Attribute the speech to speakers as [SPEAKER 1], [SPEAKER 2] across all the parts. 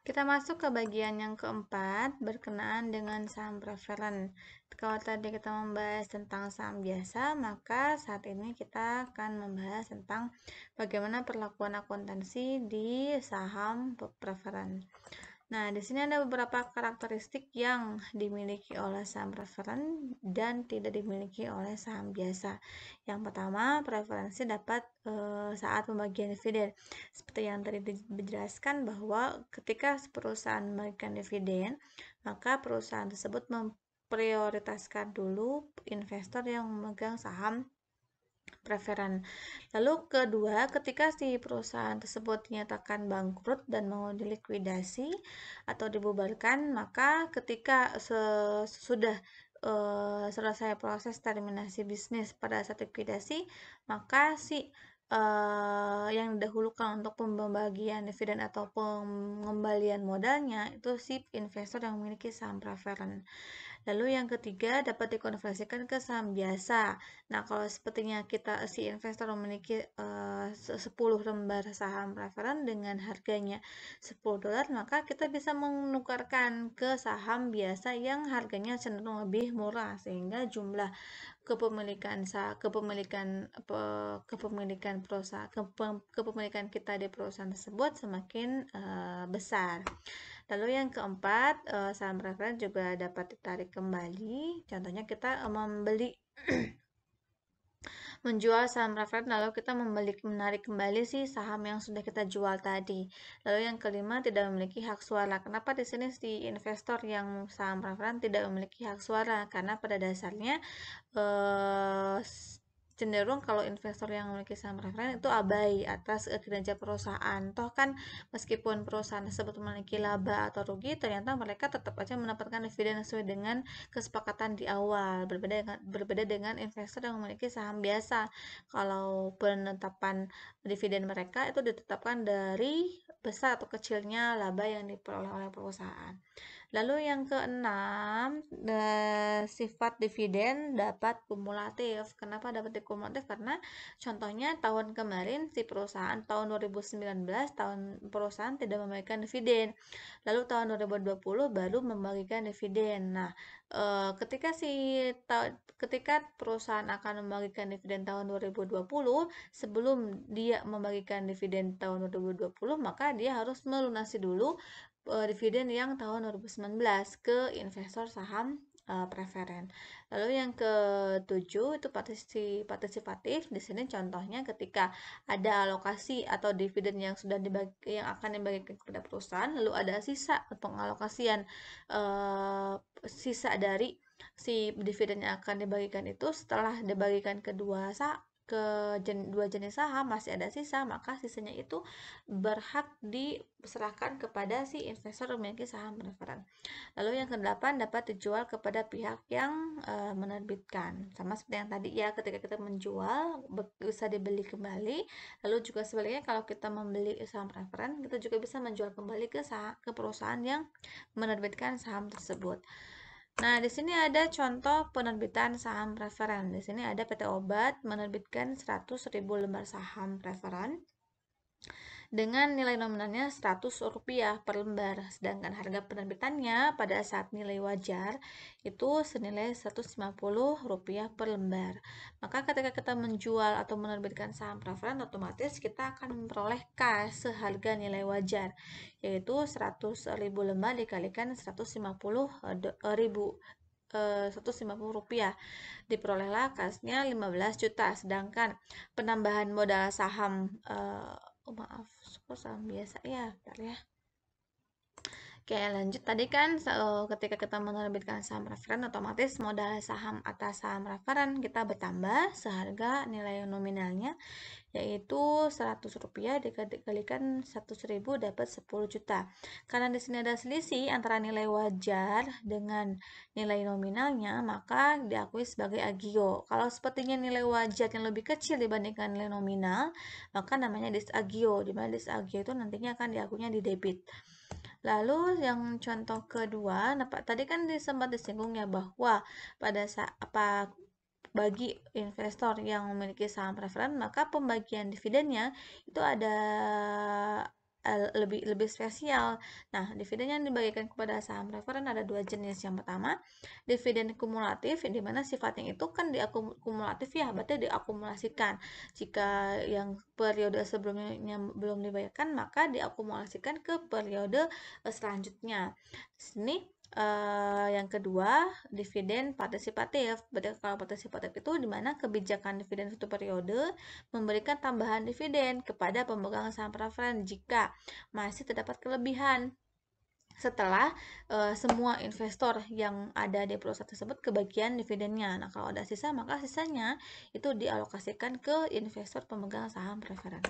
[SPEAKER 1] Kita masuk ke bagian yang keempat, berkenaan dengan saham preferen. Kalau tadi kita membahas tentang saham biasa, maka saat ini kita akan membahas tentang bagaimana perlakuan akuntansi di saham preferen. Nah, di sini ada beberapa karakteristik yang dimiliki oleh saham preferen dan tidak dimiliki oleh saham biasa. Yang pertama, preferensi dapat saat pembagian dividen. Seperti yang tadi dijelaskan bahwa ketika perusahaan memberikan dividen, maka perusahaan tersebut memprioritaskan dulu investor yang memegang saham preferen. Lalu kedua, ketika si perusahaan tersebut dinyatakan bangkrut dan mau dilikuidasi atau dibubarkan, maka ketika sudah selesai proses terminasi bisnis pada saat likuidasi, maka si yang didahulukan untuk pembagian dividen atau pengembalian modalnya itu si investor yang memiliki saham preferen. Lalu yang ketiga, dapat dikonversikan ke saham biasa. Nah, kalau sepertinya si investor memiliki 10 lembar saham preferen dengan harganya $10, maka kita bisa menukarkan ke saham biasa yang harganya cenderung lebih murah, sehingga jumlah kepemilikan kita di perusahaan tersebut semakin besar. Lalu yang keempat, saham preferen juga dapat ditarik kembali. Contohnya kita menjual saham preferen, lalu kita menarik kembali sih saham yang sudah kita jual tadi. Lalu yang kelima, tidak memiliki hak suara. Kenapa di sini si investor yang saham preferen tidak memiliki hak suara? Karena pada dasarnya cenderung kalau investor yang memiliki saham preferen itu abai atas kinerja perusahaan. Toh kan meskipun perusahaan tersebut memiliki laba atau rugi, ternyata mereka tetap aja mendapatkan dividen sesuai dengan kesepakatan di awal. Berbeda dengan investor yang memiliki saham biasa. Kalau penetapan dividen mereka itu ditetapkan dari besar atau kecilnya laba yang diperoleh oleh perusahaan. Lalu yang keenam, sifat dividen dapat kumulatif. Kenapa dapat kumulatif? Karena contohnya tahun kemarin si perusahaan tahun 2019 perusahaan tidak membagikan dividen. Lalu tahun 2020 baru membagikan dividen. Nah, ketika perusahaan akan membagikan dividen tahun 2020, sebelum dia membagikan dividen tahun 2020, maka dia harus melunasi dulu dividen yang tahun 2019 ke investor saham preferen. Lalu yang ketujuh itu partisipatif. Di sini contohnya ketika ada alokasi atau dividen yang akan dibagikan kepada perusahaan, lalu ada sisa pengalokasian sisa dari si dividen yang akan dibagikan itu setelah dibagikan ke dua jenis saham masih ada sisa, maka sisanya itu berhak diserahkan kepada si investor yang memiliki saham preferen. Lalu yang kedelapan, dapat dijual kepada pihak yang menerbitkan. Sama seperti yang tadi ya, ketika kita menjual bisa dibeli kembali. Lalu juga sebaliknya kalau kita membeli saham preferen, kita juga bisa menjual kembali ke perusahaan yang menerbitkan saham tersebut. Nah, di sini ada contoh penerbitan saham preferen. Di sini ada PT Obat menerbitkan 100.000 lembar saham preferen dengan nilai nominalnya Rp100 per lembar, sedangkan harga penerbitannya pada saat nilai wajar itu senilai Rp150 per lembar. Maka ketika kita menjual atau menerbitkan saham preferen, otomatis kita akan memperoleh kas seharga nilai wajar, yaitu 100.000 lembar dikalikan Rp150.000, diperolehlah kasnya 15 juta. Sedangkan penambahan modal saham saham biasa ya, bentar ya. Oke, lanjut. Tadi kan ketika kita menerbitkan saham preferen, otomatis modal saham atas saham preferen kita bertambah seharga nilai nominalnya, yaitu Rp100 dikalikan 100.000 dapat 10 juta. Karena di sini ada selisih antara nilai wajar dengan nilai nominalnya, maka diakui sebagai agio. Kalau sepertinya nilai wajar yang lebih kecil dibandingkan nilai nominal, maka namanya disagio, di mana disagio itu nantinya akan diakuinya di debit. Lalu yang contoh kedua, tadi kan sempat disinggung ya bahwa pada saat bagi investor yang memiliki saham preferen, maka pembagian dividennya itu lebih spesial. Nah, dividen yang dibagikan kepada saham preferen ada dua jenis. Yang pertama, dividen kumulatif, di mana sifatnya itu kan kumulatif ya, berarti diakumulasikan. Jika yang periode sebelumnya belum dibayarkan, maka diakumulasikan ke periode selanjutnya. Di sini yang kedua, dividen partisipatif. Berarti kalau partisipatif itu di mana kebijakan dividen satu periode memberikan tambahan dividen kepada pemegang saham preferen jika masih terdapat kelebihan setelah semua investor yang ada di perusahaan tersebut kebagian dividennya. Nah, kalau ada sisa, maka sisanya itu dialokasikan ke investor pemegang saham preferen.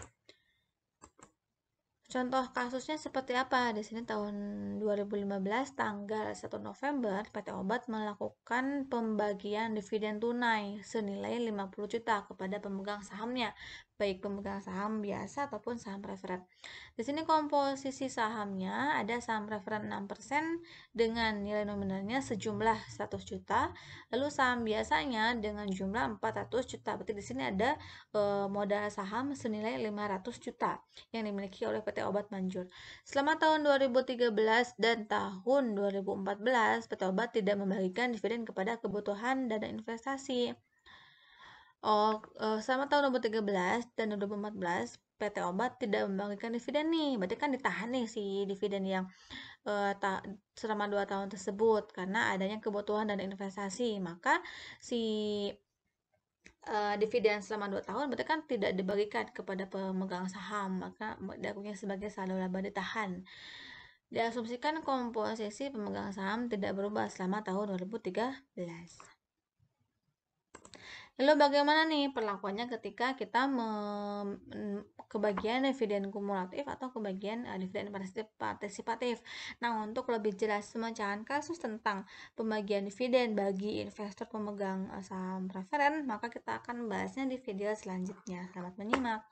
[SPEAKER 1] Contoh kasusnya seperti apa? Di sini tahun 2015 tanggal 1 November PT Obat melakukan pembagian dividen tunai senilai 50 juta kepada pemegang sahamnya, baik pemegang saham biasa ataupun saham preferen. Di sini komposisi sahamnya ada saham preferen 6% dengan nilai nominalnya sejumlah 100 juta, lalu saham biasanya dengan jumlah 400 juta. Berarti di sini ada modal saham senilai 500 juta yang dimiliki oleh PT Obat Manjur. Selama tahun 2013 dan tahun 2014, PT Obat tidak membagikan dividen kepada kebutuhan dana investasi. Selama tahun 2013 dan 2014, PT Obat tidak membagikan dividen nih. Berarti kan ditahan nih si dividen yang selama 2 tahun tersebut karena adanya kebutuhan dana investasi. Maka si dividen selama 2 tahun berarti kan tidak dibagikan kepada pemegang saham, maka diakuinya sebagai saldo laba ditahan. Diasumsikan komposisi pemegang saham tidak berubah selama tahun 2013. Lalu bagaimana nih perlakuannya ketika kita kebagian dividen kumulatif atau kebagian dividen partisipatif. Nah, untuk lebih jelas pemecahan kasus tentang pembagian dividen bagi investor pemegang saham preferen, maka kita akan membahasnya di video selanjutnya. Selamat menyimak.